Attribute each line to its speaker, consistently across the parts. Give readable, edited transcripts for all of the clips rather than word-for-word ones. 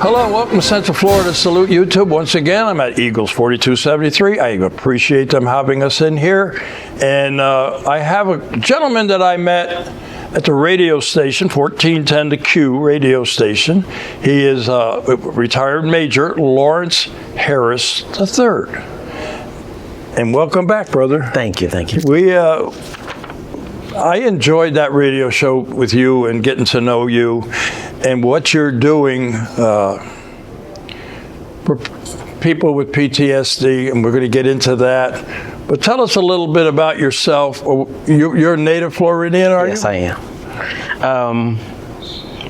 Speaker 1: Hello, welcome to Central Florida Salute YouTube. Once again, I'm at Eagles 4273. I appreciate them having us in here. And I have a gentleman that I met at the radio station, 1410 The Q radio station. He is a retired Major Lawrence Harris III. And welcome back, brother.
Speaker 2: Thank you, thank you.
Speaker 1: I enjoyed that radio show with you and getting to know you and what you're doing for people with PTSD, and we're going to get into that. But tell us a little bit about yourself. You're a native Floridian, are you?
Speaker 2: Yes, I am.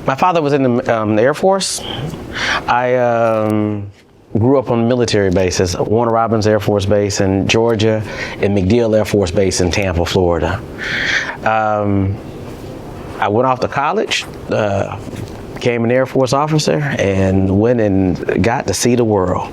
Speaker 2: My father was in the Air Force. I grew up on military bases, Warner Robins Air Force Base in Georgia and MacDill Air Force Base in Tampa, Florida. I went off to college, became an Air Force officer, and went and got to see the world.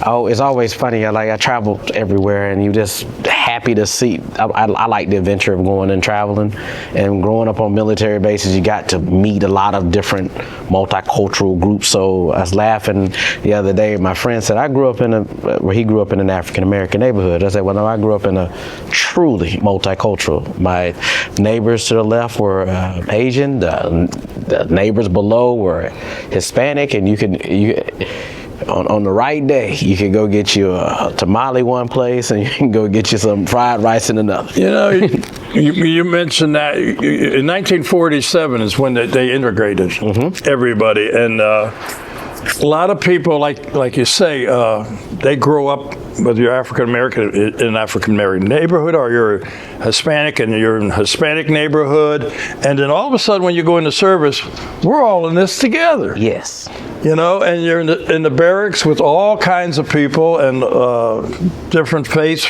Speaker 2: Oh, it's always funny. I traveled everywhere, and you just happy to see. I like the adventure of going and traveling, and growing up on military bases, you got to meet a lot of different multicultural groups. So I was laughing the other day. My friend said, he grew up in an African American neighborhood. I said, well, no, I grew up in a truly multicultural. My neighbors to the left were Asian. The neighbors below were Hispanic, and on the right day, you can go get you a tamale one place, and you can go get you some fried rice in another. You know,
Speaker 1: you mentioned that in 1947 is when they integrated everybody, and a lot of people, like you say, they grow up, whether you're African American in an African American neighborhood or you're Hispanic and you're in a Hispanic neighborhood, and then all of a sudden when you go into service, we're all in this together.
Speaker 2: Yes.
Speaker 1: You know, and you're in the barracks with all kinds of people and different faiths,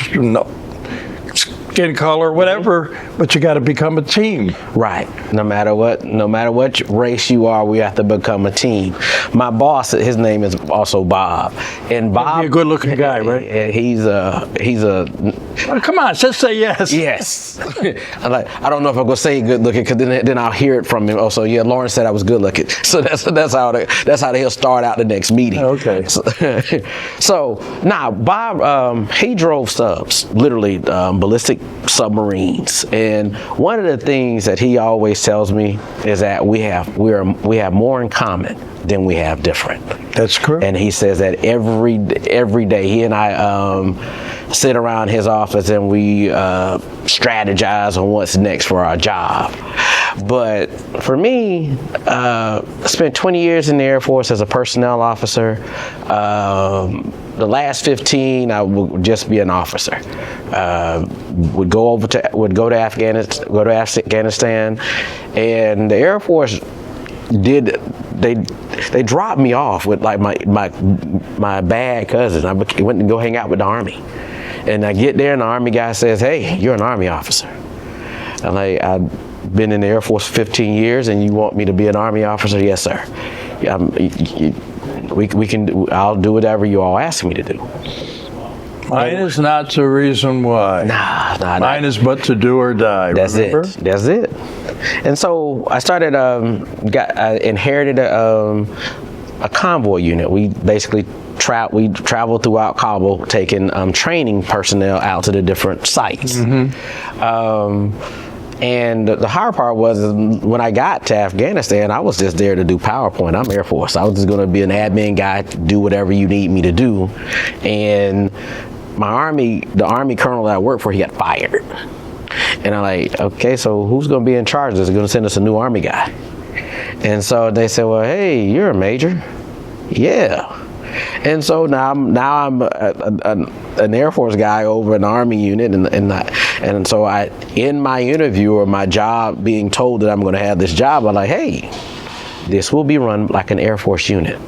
Speaker 1: skin color, whatever, but you got to become a team.
Speaker 2: Right. No matter what race you are, we have to become a team. My boss, his name is also Bob, and Bob,
Speaker 1: he's a good-looking guy, right?
Speaker 2: He's a.
Speaker 1: Oh, come on, just say yes.
Speaker 2: Yes. I don't know if I'm gonna say good-looking, because then I'll hear it from him. Oh, so yeah, Lawrence said I was good-looking. So that's how he'll start out the next meeting.
Speaker 1: Okay.
Speaker 2: So now Bob, he drove subs, literally ballistic submarines, and one of the things that he always tells me is that we have more in common than we have different.
Speaker 1: That's correct.
Speaker 2: And he says that every day he and I sit around his office and we strategize on what's next for our job. But for me, I spent 20 years in the Air Force as a personnel officer. The last 15, I would just be an officer. Would go to Afghanistan, and the Air Force they dropped me off with like my bad cousin. I went to go hang out with the Army, and I get there and the Army guy says, "Hey, you're an Army officer." I'm like, I've been in the Air Force for 15 years, and you want me to be an Army officer? Yes, sir. I'll do whatever you all ask me to do.
Speaker 1: Mine is not the reason why.
Speaker 2: Nah.
Speaker 1: Mine is but to do or die.
Speaker 2: That's
Speaker 1: remember?
Speaker 2: That's it. And so I started. I inherited a convoy unit. We basically traveled throughout Kabul, taking training personnel out to the different sites. And the hard part was when I got to Afghanistan, I was just there to do PowerPoint. I'm Air Force. I was just going to be an admin guy, do whatever you need me to do. And the Army colonel that I worked for, he got fired. And I'm like, okay, so who's going to be in charge? Is it going to send us a new Army guy? And so they said, well, hey, you're a major. Yeah. And so now I'm an Air Force guy over an Army unit, and so in my interview or my job, being told that I'm going to have this job, I'm like, hey, this will be run like an Air Force unit.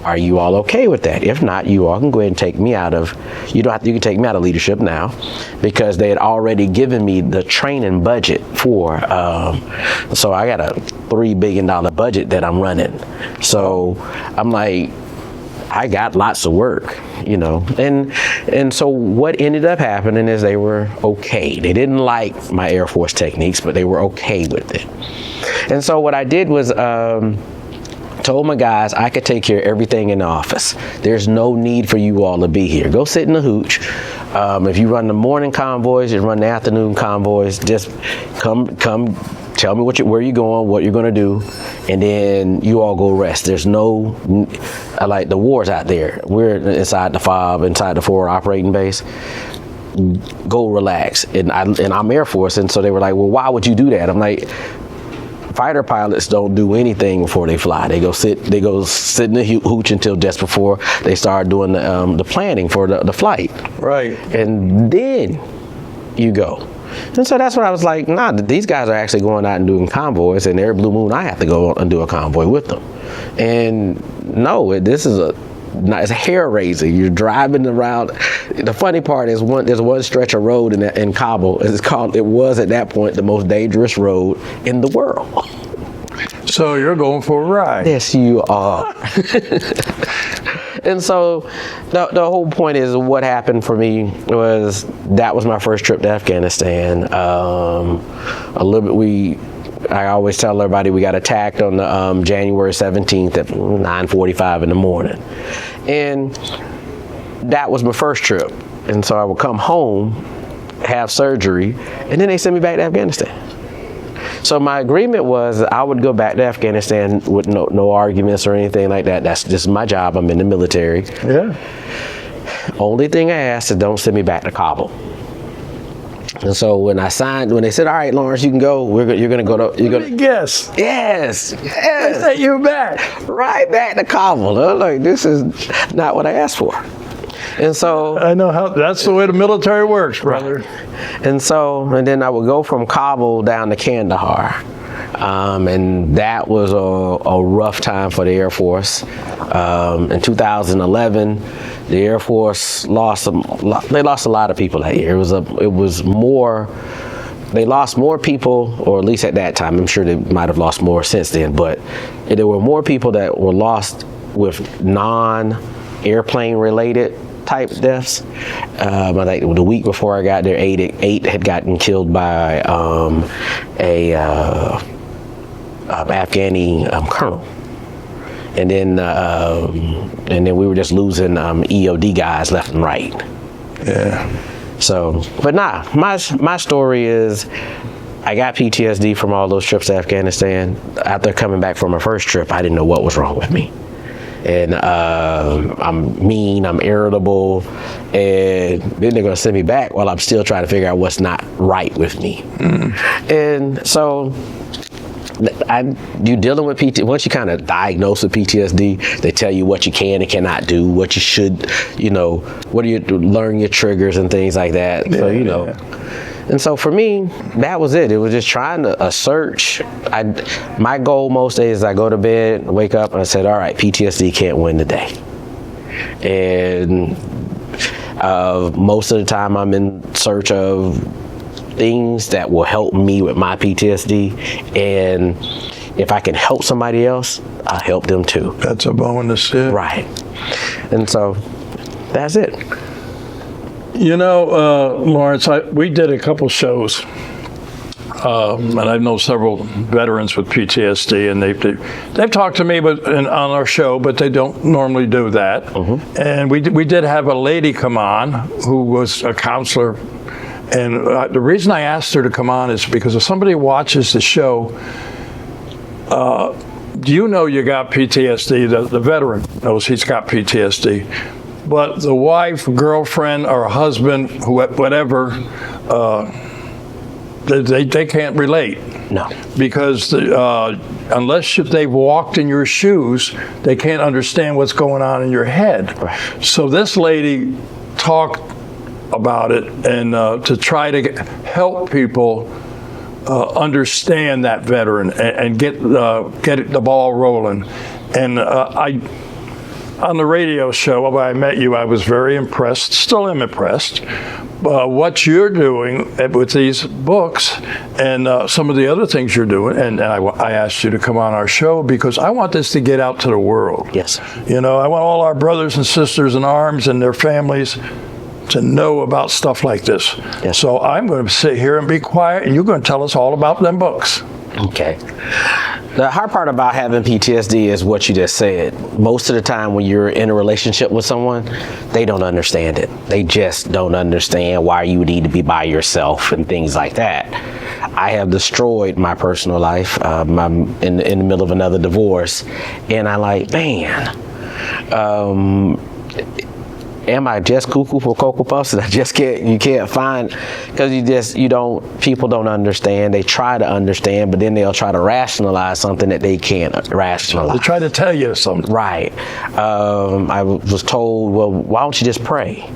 Speaker 2: Are you all okay with that? If not, you all can go ahead and take me out of. You can take me out of leadership now, because they had already given me the training budget for. So I got a $3 billion budget that I'm running. So I'm like, I got lots of work, you know, and so what ended up happening is they were okay. They didn't like my Air Force techniques, but they were okay with it. And so what I did was Told my guys I could take care of everything in the office. There's no need for you all to be here. Go sit in the hooch. If you run the morning convoys, you run the afternoon convoys, just come tell me where you're going, what you're going to do, and then you all go rest. There's no, like the war's out there. We're inside the FOB, inside the forward operating base. Go relax. And I'm Air Force, and so they were like, well, why would you do that? I'm like, fighter pilots don't do anything before they fly. They go sit in the hooch until just before they start doing the planning for the flight.
Speaker 1: Right.
Speaker 2: And then you go. And so that's what I was like, nah, these guys are actually going out and doing convoys, and every blue moon I have to go and do a convoy with them. And no, this is it's a hair raiser. You're driving around. The funny part is there's one stretch of road in Kabul. It was at that point the most dangerous road in the world.
Speaker 1: So you're going for a ride.
Speaker 2: Yes, you are. And so the whole point is what happened for me was that was my first trip to Afghanistan. A little bit I always tell everybody we got attacked on the January 17th at 9:45 in the morning. And that was my first trip. And so I would come home, have surgery, and then they sent me back to Afghanistan. So my agreement was I would go back to Afghanistan with no arguments or anything like that. That's just my job. I'm in the military.
Speaker 1: Yeah.
Speaker 2: Only thing I asked is don't send me back to Kabul. And so when they said, all right, Lawrence, you can go, you're going to go to,
Speaker 1: Let me guess.
Speaker 2: Yes.
Speaker 1: They sent you back.
Speaker 2: Right back to Kabul. I'm like, this is not what I asked for. And so
Speaker 1: I know that's the way the military works, brother.
Speaker 2: Right. And then I would go from Kabul down to Kandahar. And that was a rough time for the Air Force. In 2011, the Air Force lost a lot of people that year. They lost more people, or at least at that time. I'm sure they might have lost more since then, but there were more people that were lost with non-airplane related type deaths. I think the week before I got there, eight had gotten killed by a Afghani colonel. And then we were just losing EOD guys left and right.
Speaker 1: Yeah.
Speaker 2: So, but my story is I got PTSD from all those trips to Afghanistan. After coming back from my first trip, I didn't know what was wrong with me. And I'm mean, I'm irritable, and then they're gonna send me back while I'm still trying to figure out what's not right with me. And so you're dealing with PTSD. Once you kind of diagnose with PTSD, they tell you what you can and cannot do, what you should, what do you learn your triggers and things like that.
Speaker 1: Yeah,
Speaker 2: so,
Speaker 1: yeah.
Speaker 2: And so for me, that was it. It was just trying to search. My goal most days is I go to bed, wake up, and I said, all right, PTSD can't win today. And most of the time I'm in search of things that will help me with my PTSD. And if I can help somebody else, I'll help them too.
Speaker 1: That's a bonus, yeah.
Speaker 2: Right. And so that's it.
Speaker 1: Lawrence, we did a couple shows, and I know several veterans with PTSD, and they've talked to me on our show, but they don't normally do that. Mm-hmm. And we did have a lady come on who was a counselor, and the reason I asked her to come on is because if somebody watches the show, you got PTSD. The veteran knows he's got PTSD. But the wife, girlfriend, or husband, whatever, they can't relate.
Speaker 2: No.
Speaker 1: Because unless they've walked in your shoes, they can't understand what's going on in your head.
Speaker 2: Right.
Speaker 1: So this lady talked about it and to try to help people understand that veteran and get the ball rolling. And on the radio show, when I met you, I was very impressed, still am impressed, what you're doing with these books and some of the other things you're doing. And I asked you to come on our show because I want this to get out to the world.
Speaker 2: Yes.
Speaker 1: I want all our brothers and sisters in arms and their families to know about stuff like this.
Speaker 2: Yes.
Speaker 1: So I'm going to sit here and be quiet, and you're going to tell us all about them books.
Speaker 2: Okay. The hard part about having PTSD is what you just said. Most of the time when you're in a relationship with someone, they don't understand it. They just don't understand why you need to be by yourself and things like that. I have destroyed my personal life. I'm in the middle of another divorce, and I like, man, am I just cuckoo for Cocoa Puffs? And you can't find, because people don't understand. They try to understand, but then they'll try to rationalize something that they can't rationalize.
Speaker 1: They try to tell you something.
Speaker 2: Right. I was told, well, why don't you just pray?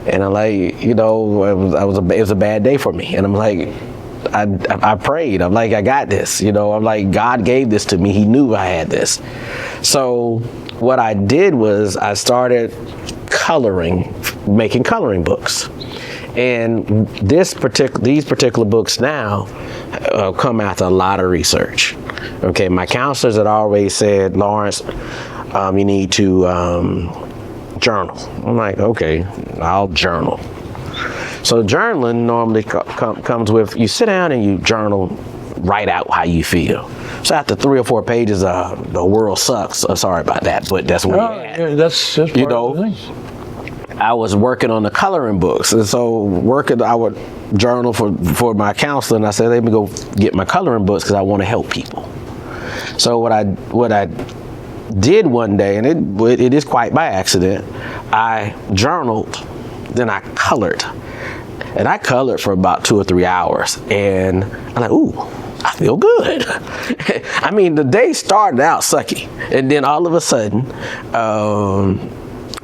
Speaker 2: And I'm like, it was a bad day for me. And I'm like, I prayed. I'm like, I got this. I'm like, God gave this to me. He knew I had this. So what I did was I started making coloring books. And these particular books now come after a lot of research. Okay, my counselors had always said, Lawrence, you need to journal. I'm like, okay, I'll journal. So journaling normally comes with, you sit down and you journal, write out how you feel. So after 3 or 4 pages, the world sucks. Sorry about that, but that's what we had.
Speaker 1: Yeah, that's part of the thing.
Speaker 2: I was working on the coloring books, and so I would journal for my counselor, and I said, let me go get my coloring books because I want to help people. So what I did one day, and it is quite by accident, I journaled, then I colored. And I colored for about 2 or 3 hours, and I'm like, ooh, I feel good. I mean, the day started out sucky, and then all of a sudden,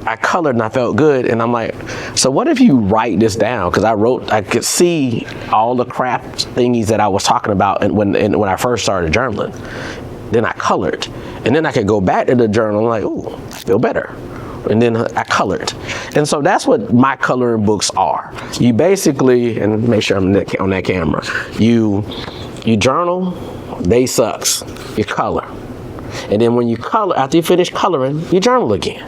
Speaker 2: I colored and I felt good, and I'm like, so what if you write this down? Because I could see all the crap thingies that I was talking about when I first started journaling. Then I colored, and then I could go back to the journal and like, ooh, I feel better. And then I colored. And so that's what my coloring books are. You basically, and make sure I'm on that camera, you journal, day sucks, you color. And then when you color, after you finish coloring, you journal again.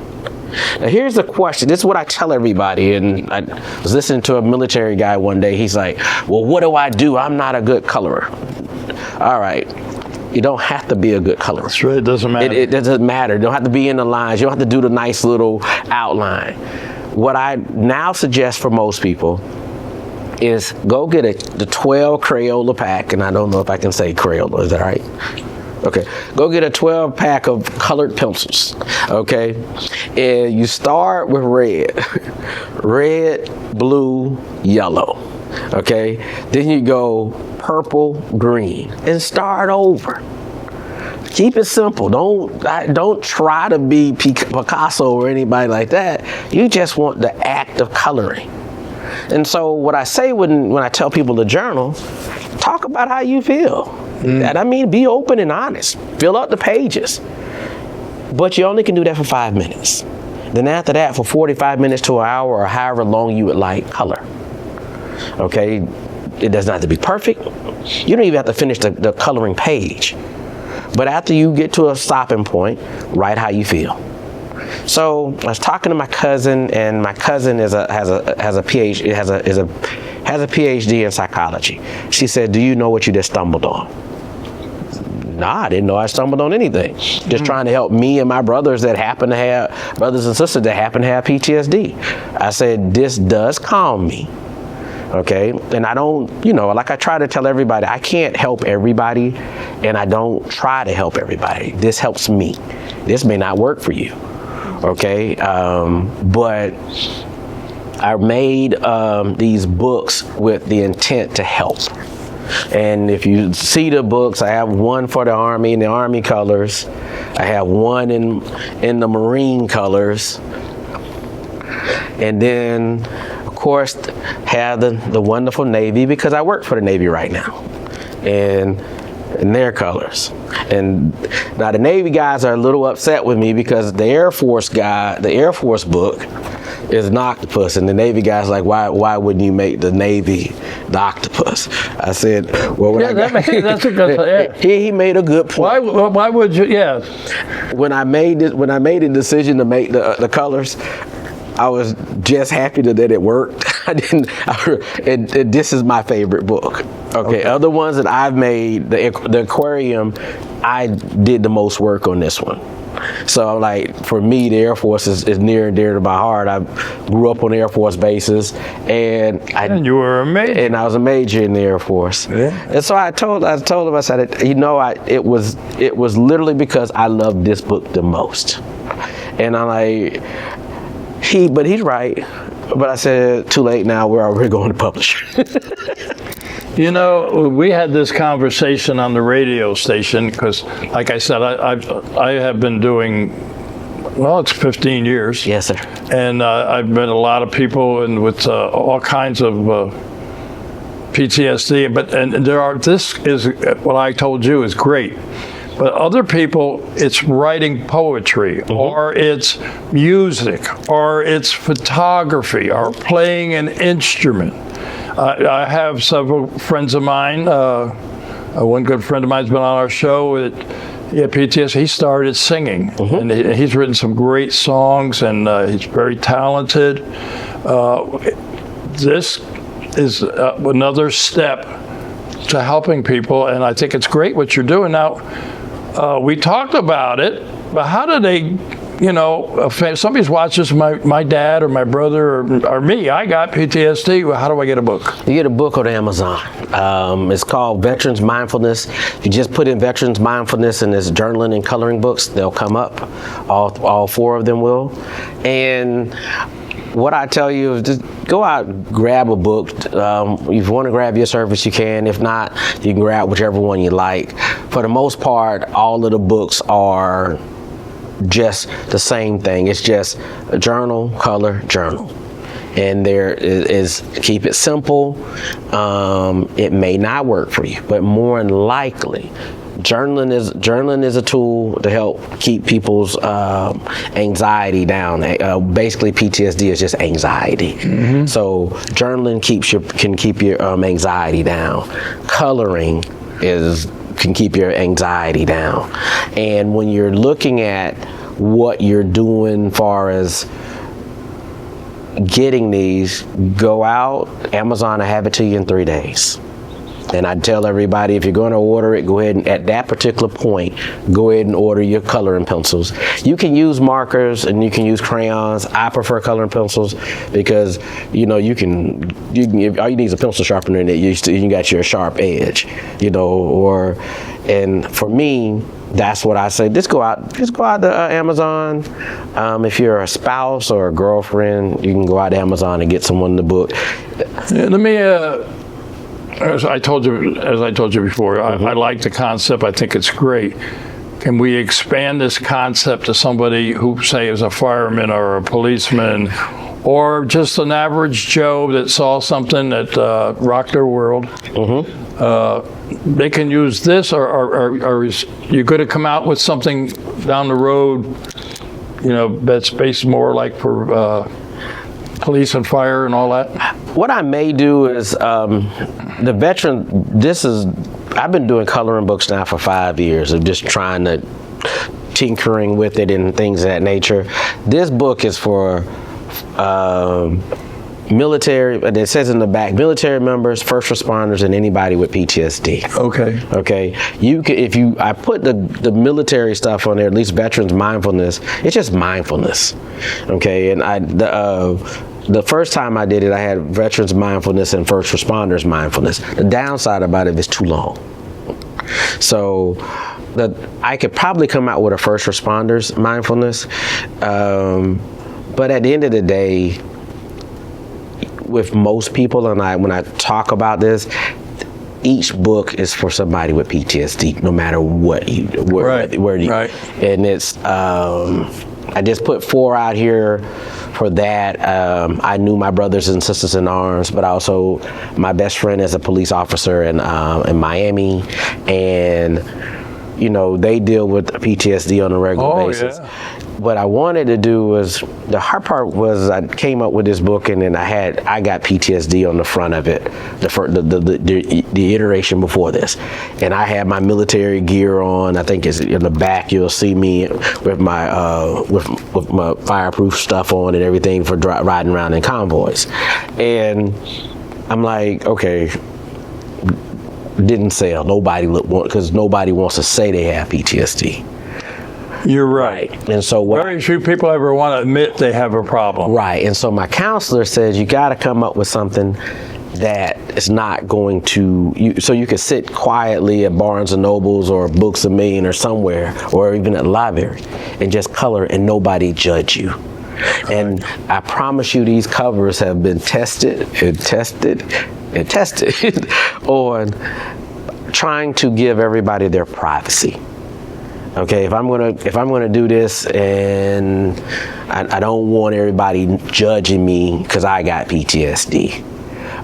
Speaker 2: Now here's the question, this is what I tell everybody, and I was listening to a military guy one day, he's like, well, what do? I'm not a good colorer. All right. You don't have to be a good colorer.
Speaker 1: That's right, it doesn't matter.
Speaker 2: It doesn't matter. You don't have to be in the lines. You don't have to do the nice little outline. What I now suggest for most people is go get the 12 Crayola pack, and I don't know if I can say Crayola, is that right? Okay, go get a 12 pack of colored pencils, okay? And you start with red, blue, yellow, okay? Then you go purple, green, and start over. Keep it simple. Don't try to be Picasso or anybody like that. You just want the act of coloring. And so what I say when I tell people to journal, talk about how you feel. And I mean, be open and honest. Fill out the pages. But you only can do that for 5 minutes. Then after that, for 45 minutes to an hour or however long you would like, color. Okay? It does not have to be perfect. You don't even have to finish the coloring page. But after you get to a stopping point, write how you feel. So I was talking to my cousin, and my cousin has a PhD in psychology. She said, "Do you know what you just stumbled on?" Nah, I didn't know I stumbled on anything. Just trying to help me and my brothers and sisters that happen to have PTSD. I said, this does calm me. Okay, and I don't, like I try to tell everybody, I can't help everybody, and I don't try to help everybody. This helps me. This may not work for you, okay? But I made these books with the intent to help. And if you see the books, I have one for the Army in the Army colors. I have one in the Marine colors. And then, of course, have the wonderful Navy, because I work for the Navy right now, and in their colors. And now the Navy guys are a little upset with me because the Air Force book is an octopus, and the Navy guys like, why wouldn't you make the Navy the octopus? I said, well,
Speaker 1: that's a good. Yeah.
Speaker 2: He made a good point.
Speaker 1: Why would you? Yeah.
Speaker 2: When I made the decision to make the colors, I was just happy that it worked. I didn't. This is my favorite book. Okay. Other ones that I've made, the aquarium, I did the most work on this one. So like for me, the Air Force is near and dear to my heart. I grew up on Air Force bases, and
Speaker 1: you were a major.
Speaker 2: And I was a major in the Air Force. Yeah. And so I told him, I said, it was literally because I loved this book the most. And I'm like, but he's right. But I said, too late now. We're already going to publish.
Speaker 1: You know, we had this conversation on the radio station because, like I said, I have been doing, well, it's 15 years.
Speaker 2: Yes, sir.
Speaker 1: And I've met a lot of people and with all kinds of PTSD. This is what I told you is great. But other people, it's writing poetry, or it's music, or it's photography, or playing an instrument. I have several friends of mine. One good friend of mine's been on our show with PTSD. He started singing, and he's written some great songs, and he's very talented. This is another step to helping people, and I think it's great what you're doing. Now, we talked about it, but how do they, if somebody's watching my dad or my brother or me, I got PTSD, how do I get a book?
Speaker 2: You get a book on Amazon. It's called Veterans Mindfulness. If you just put in Veterans Mindfulness and it's journaling and coloring books, they'll come up. All four of them will. And what I tell you is just go out, grab a book. If you want to grab your service, you can. If not, you can grab whichever one you like. For the most part, all of the books are just the same thing. It's just a journal, color, journal. And there is keep it simple. It may not work for you, but more than likely, journaling is a tool to help keep people's anxiety down. Basically, PTSD is just anxiety. So journaling can keep your anxiety down. Coloring can keep your anxiety down. And when you're looking at what you're doing far as getting these, go out, Amazon will have it to you in 3 days. And I tell everybody, if you're going to order it, go ahead and at that particular point, go ahead and order your coloring pencils. You can use markers and you can use crayons. I prefer coloring pencils because, you can all you need is a pencil sharpener in it. You got your sharp edge, and for me, that's what I say. Just go out to Amazon. If you're a spouse or a girlfriend, you can go out to Amazon and get someone the book.
Speaker 1: Let me, as I told you before, I like the concept. I think it's great. Can we expand this concept to somebody who, say, is a fireman or a policeman, or just an average Joe that saw something that rocked their world? They can use this, or is you going to come out with something down the road, that's based more like for police and fire and all that?
Speaker 2: What I may do is the veteran. I've been doing coloring books now for 5 years of just trying to tinkering with it and things of that nature. This book is for military, it says in the back, military members, first responders, and anybody with PTSD. Okay. I put the military stuff on there, at least veterans mindfulness. It's just mindfulness. Okay, and the first time I did it, I had veterans mindfulness and first responders mindfulness. The downside about it is too long. So I could probably come out with a first responders mindfulness, but at the end of the day, with most people, and when I talk about this, each book is for somebody with PTSD, no matter what
Speaker 1: Right.
Speaker 2: And it's I just put 4 out here for that. I knew my brothers and sisters in arms, but also my best friend is a police officer in Miami, and you know, they deal with PTSD on a regular basis.
Speaker 1: Yeah.
Speaker 2: What I wanted to do was, the hard part was I came up with this book and then I got PTSD on the front of it, the iteration before this. And I had my military gear on. I think it's in the back, you'll see me with my with my fireproof stuff on and everything for riding around in convoys. And I'm like, okay, didn't sell. Because nobody wants to say they have PTSD.
Speaker 1: You're right.
Speaker 2: And so
Speaker 1: very few people ever want to admit they have a problem.
Speaker 2: Right. And so my counselor says you got to come up with something that is not going to, so you can sit quietly at Barnes and Nobles or Books A Million or somewhere, or even at the library, and just color and nobody judge you. Right. And I promise you, these covers have been tested on trying to give everybody their privacy. Okay, if I'm gonna do this, and I don't want everybody judging me because I got PTSD.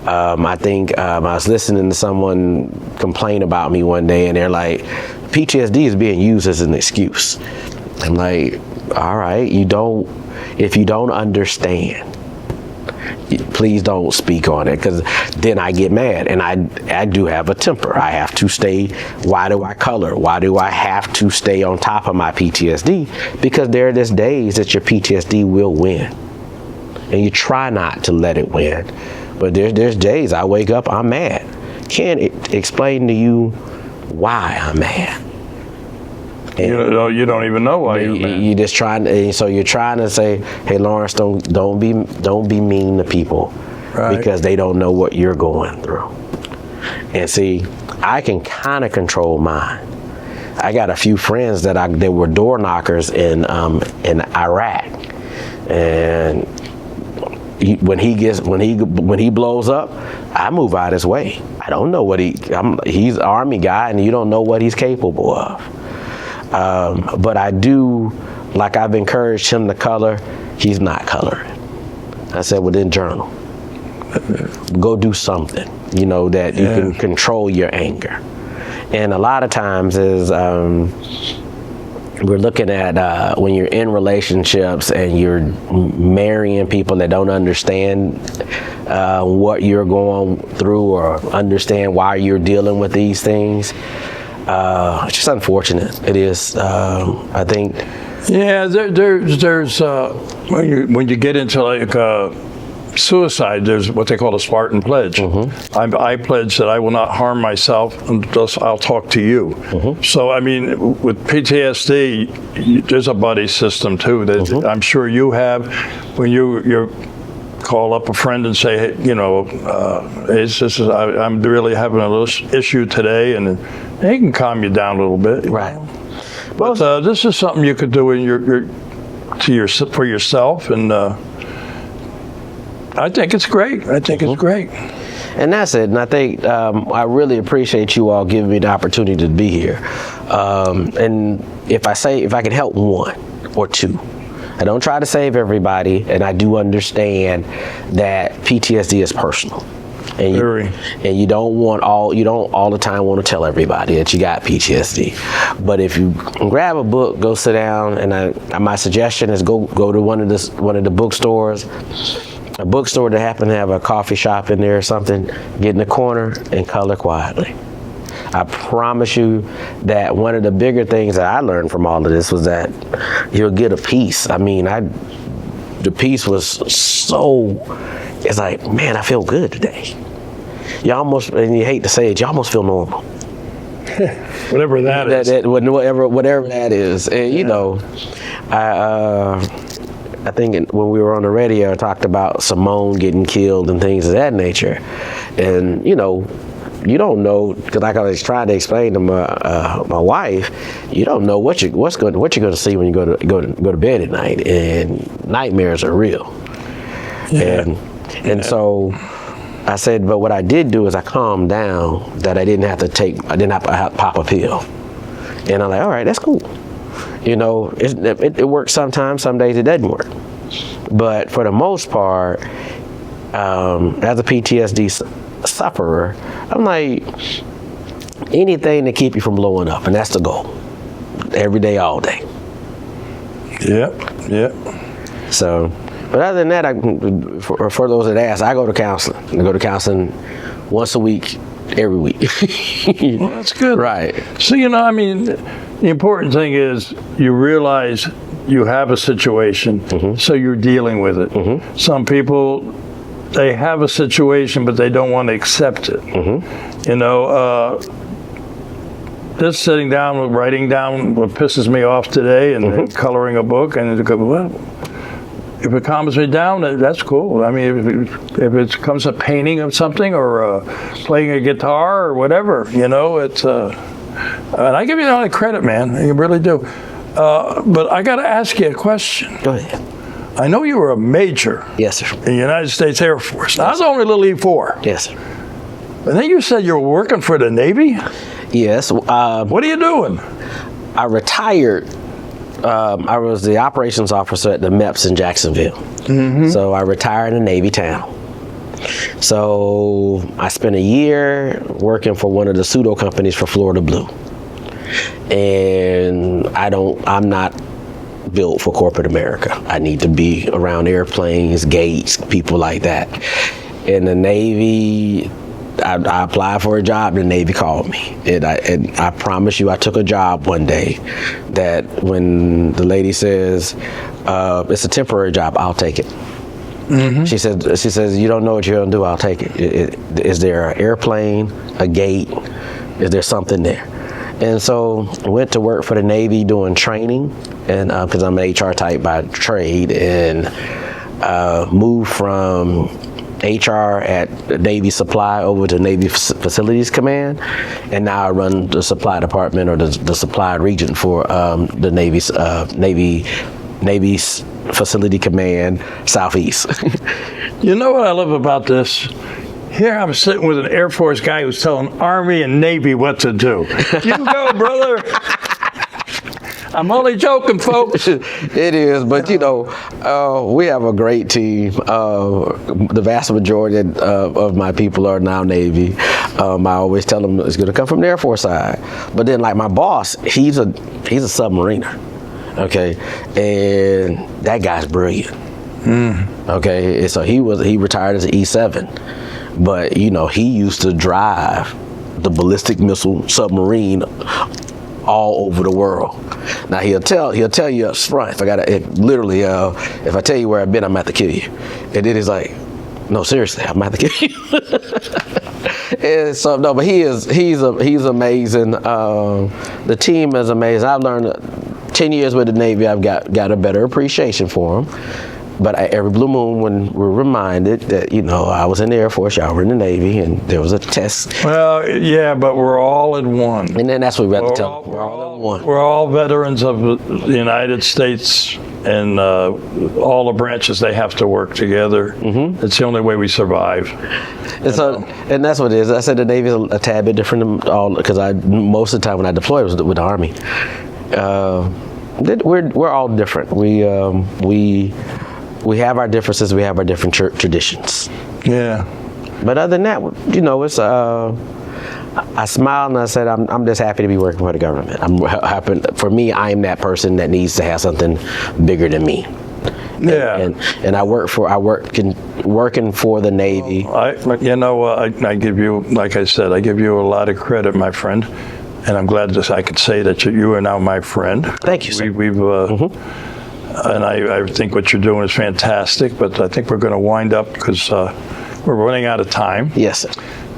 Speaker 2: I think I was listening to someone complain about me one day, and they're like, PTSD is being used as an excuse. I'm like, all right, if you don't understand, please don't speak on it, because then I get mad, and I do have a temper. I have to stay. Why do I color? Why do I have to stay on top of my PTSD? Because there are just days that your PTSD will win, and you try not to let it win. But there's days I wake up, I'm mad. Can't explain to you why I'm mad.
Speaker 1: You don't even know why you're mad.
Speaker 2: You just trying to, so you're trying to say, hey, Lawrence, don't be mean to people, right? Because they don't know what you're going through. And see, I can kind of control mine. I got a few friends that were door knockers in Iraq, and when he blows up, I move out his way. I don't know what he's an Army guy, and you don't know what he's capable of. But I do, like, I've encouraged him to color. He's not coloring. I said, well, then journal. Go do something, you know, that you can control your anger. And a lot of times is we're looking at when you're in relationships and you're marrying people that don't understand what you're going through or understand why you're dealing with these things. It's just unfortunate. It is. I think.
Speaker 1: Yeah, there's when you get into like suicide, there's what they call a Spartan pledge. Mm-hmm. I pledge that I will not harm myself unless I'll talk to you. Mm-hmm. So I mean, with PTSD, there's a buddy system too that I'm sure you have. When you call up a friend and say, hey, you know, I'm really having a little issue today, and they can calm you down a little bit.
Speaker 2: Right.
Speaker 1: But this is something you could do in for yourself, and I think it's great. I think it's great.
Speaker 2: And that's it. And I think I really appreciate you all giving me the opportunity to be here. And if I can help one or two, I don't try to save everybody, and I do understand that PTSD is personal. And you don't all the time want to tell everybody that you got PTSD. But if you grab a book, go sit down, and my suggestion is go to one of the bookstores, a bookstore that happen to have a coffee shop in there or something. Get in the corner and color quietly. I promise you that one of the bigger things that I learned from all of this was that you'll get a peace. I mean, the peace was so. It's like, man, I feel good today. You almost, and you hate to say it, you almost feel normal.
Speaker 1: Whatever that is.
Speaker 2: Whatever that is. And, you know, I think when we were on the radio, I talked about Simone getting killed and things of that nature. And, you know, you don't know, because like I was trying to explain to my wife, you don't know what you're going to see when you go to bed at night, and nightmares are real. Yeah. And so I said, but what I did do is I calmed down that I didn't have to pop a pill. And I'm like, all right, that's cool. You know, it works sometimes, some days it doesn't work. But for the most part, as a PTSD sufferer, I'm like, anything to keep you from blowing up, and that's the goal. Every day, all day.
Speaker 1: Yep.
Speaker 2: So, but other than that, for those that ask, I go to counseling. I go to counseling once a week, every week.
Speaker 1: Well, that's good.
Speaker 2: Right.
Speaker 1: So, I mean, the important thing is you realize you have a situation, so you're dealing with it. Some people, they have a situation, but they don't want to accept it. Just sitting down, writing down what pisses me off today, and then coloring a book, and well, if it calms me down, that's cool. I mean, if it comes a painting of something or playing a guitar or whatever, it's. And I give you a lot of credit, man. You really do. But I got to ask you a question.
Speaker 2: Go ahead.
Speaker 1: I know you were a major.
Speaker 2: Yes, sir.
Speaker 1: In the United States Air Force. I was only a little E4.
Speaker 2: Yes, sir.
Speaker 1: And then you said you were working for the Navy?
Speaker 2: Yes.
Speaker 1: What are you doing?
Speaker 2: I retired. I was the operations officer at the MEPS in Jacksonville. So I retired in Navy town. So I spent a year working for one of the pseudo companies for Florida Blue. And I'm not built for corporate America. I need to be around airplanes, gates, people like that. In the Navy, I applied for a job, the Navy called me. And I promise you, I took a job one day that when the lady says, it's a temporary job, I'll take it. She says, you don't know what you're gonna do, I'll take it. Is there an airplane, a gate? Is there something there? And so I went to work for the Navy doing training, and because I'm an HR type by trade, and moved from HR at the Navy Supply over to Navy Facilities Command, and now I run the supply department or the supply region for the Navy's Facility Command Southeast.
Speaker 1: You know what I love about this? Here I'm sitting with an Air Force guy who's telling Army and Navy what to do. You go, brother. I'm only joking, folks.
Speaker 2: It is, but we have a great team. The vast majority of my people are now Navy. I always tell them it's going to come from the Air Force side. But then, like my boss, he's a submariner. Okay, and that guy's brilliant. Okay, so he retired as an E7, but he used to drive the ballistic missile submarine all over the world. Now he'll tell you up front, if I tell you where I've been, I'm about to kill you. And then he's like, no, seriously, I'm about to kill you. And so no, but he's amazing. The team is amazing. I've learned 10 years with the Navy, I've got a better appreciation for them. But every blue moon, when we're reminded that, I was in the Air Force, y'all were in the Navy, and there was a test.
Speaker 1: Well, yeah, but we're all in one.
Speaker 2: And then that's what we have to tell them. We're all in one.
Speaker 1: We're all veterans of the United States, and all the branches, they have to work together. It's the only way we survive.
Speaker 2: And that's what it is. I said the Navy is a tad bit different than all, because most of the time when I deployed was with the Army. We're all different. We have our differences. We have our different traditions.
Speaker 1: Yeah.
Speaker 2: But other than that, it's. I smiled and I said, I'm just happy to be working for the government. I'm happy. For me, I'm that person that needs to have something bigger than me.
Speaker 1: Yeah.
Speaker 2: And working for the Navy.
Speaker 1: I give you, like I said, I give you a lot of credit, my friend. And I'm glad that I could say that you are now my friend.
Speaker 2: Thank you, sir.
Speaker 1: And I think what you're doing is fantastic, but I think we're going to wind up because we're running out of time.
Speaker 2: Yes, sir.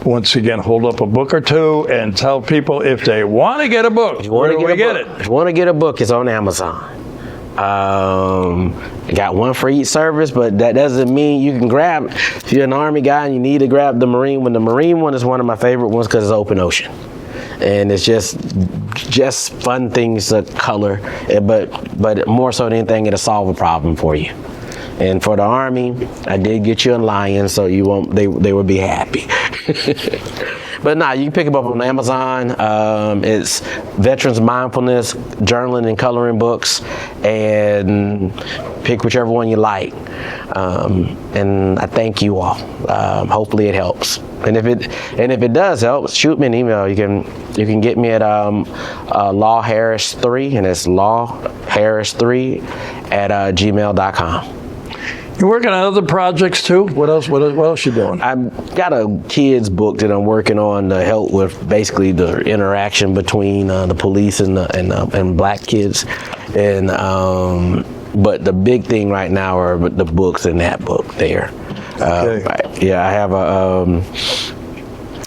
Speaker 1: Once again, hold up a book or two and tell people if they want to get a book, where do we get it?
Speaker 2: If you want to get a book, it's on Amazon. I got one for each service, but that doesn't mean you can grab, if you're an Army guy and you need to grab the Marine one. The Marine one is one of my favorite ones because it's open ocean. And it's just fun things to color, but more so than anything, it'll solve a problem for you. And for the Army, I did get you a lion, so they will be happy. But nah, you can pick them up on Amazon. It's Veterans Mindfulness Journaling and Coloring Books, and pick whichever one you like. And I thank you all. Hopefully it helps. And if it does help, shoot me an email. You can get me at lawharris3, and it's lawharris3 at gmail.com.
Speaker 1: You're working on other projects too? What else you doing?
Speaker 2: I've got a kids book that I'm working on to help with basically the interaction between the police and black kids. And but the big thing right now are the books in that book there.
Speaker 1: Okay.
Speaker 2: I have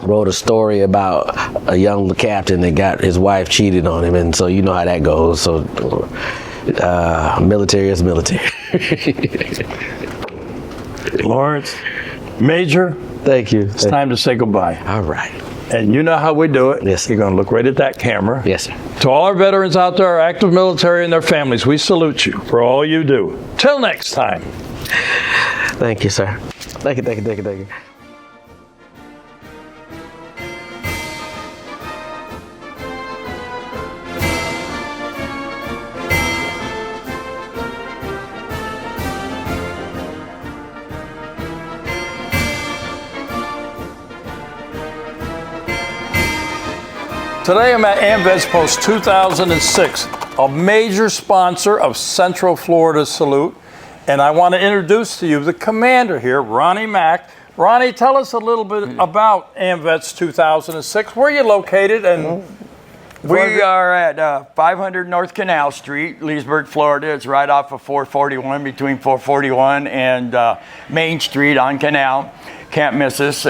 Speaker 2: wrote a story about a young captain that got his wife cheated on him, and so you know how that goes. So military is military.
Speaker 1: Lawrence, Major,
Speaker 2: Thank you.
Speaker 1: it's time to say goodbye.
Speaker 2: All right.
Speaker 1: And you know how we do it.
Speaker 2: Yes, sir.
Speaker 1: You're going to look right at that camera.
Speaker 2: Yes, sir.
Speaker 1: To all our veterans out there, our active military and their families, we salute you for all you do. Till next time.
Speaker 2: Thank you, sir. Thank you.
Speaker 1: Today I'm at AMVETS Post 2006, a major sponsor of Central Florida Salute. And I want to introduce to you the commander here, Ronnie Mack. Ronnie, tell us a little bit about AMVETS 2006. Where are you located? And
Speaker 3: we are at 500 North Canal Street, Leesburg, Florida. It's right off of 441, between 441 and Main Street on Canal. Can't miss us.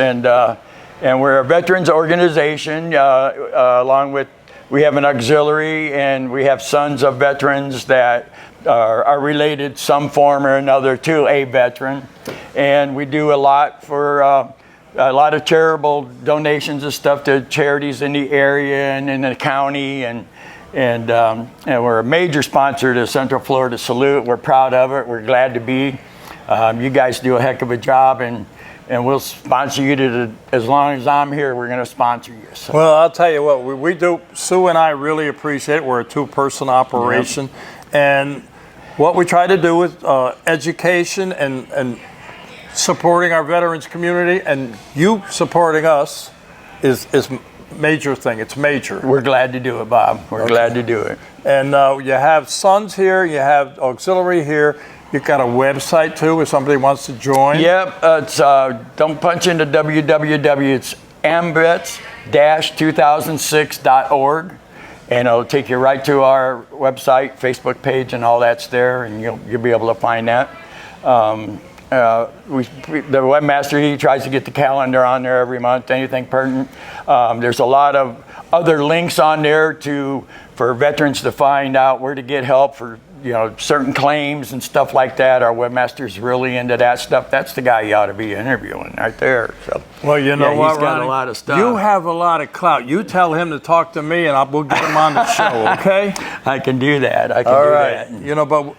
Speaker 3: And we're a veterans organization, along with, we have an auxiliary, and we have sons of veterans that are related some form or another to a veteran. And we do a lot for a lot of charitable donations and stuff to charities in the area and in the county. And we're a major sponsor to Central Florida Salute. We're proud of it. We're glad to be. You guys do a heck of a job, and we'll sponsor you as long as I'm here, we're going to sponsor you. So.
Speaker 1: well, I'll tell you what, we do, Sue and I really appreciate it. We're a two-person operation. Yep. And what we try to do with education and supporting our veterans community, and you supporting us is major thing. It's major.
Speaker 3: We're glad to do it, Bob. We're glad to do it.
Speaker 1: And you have sons here, you have auxiliary here. You've got a website too if somebody wants to join.
Speaker 3: Yep, it's don't punch into www. It's amvets-2006.org, and it'll take you right to our website, Facebook page, and all that's there, and you'll be able to find that. The webmaster, he tries to get the calendar on there every month, anything pertinent. There's a lot of other links on there for veterans to find out where to get help for certain claims and stuff like that. Our webmaster's really into that stuff. That's the guy you ought to be interviewing right there. So,
Speaker 1: well, you know what,
Speaker 3: he's got
Speaker 1: Ronnie?
Speaker 3: a lot of stuff.
Speaker 1: You have a lot of clout. You tell him to talk to me, and we'll get him on the show. Okay?
Speaker 3: I can do that.
Speaker 1: All right. But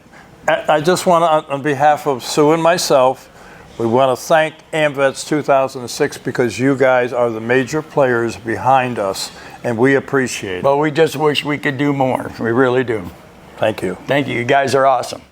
Speaker 1: I just want to, on behalf of Sue and myself, we want to thank AMVETS 2006 because you guys are the major players behind us, and we appreciate it.
Speaker 3: But we just wish we could do more. We really do.
Speaker 1: Thank you.
Speaker 3: Thank you. You guys are awesome.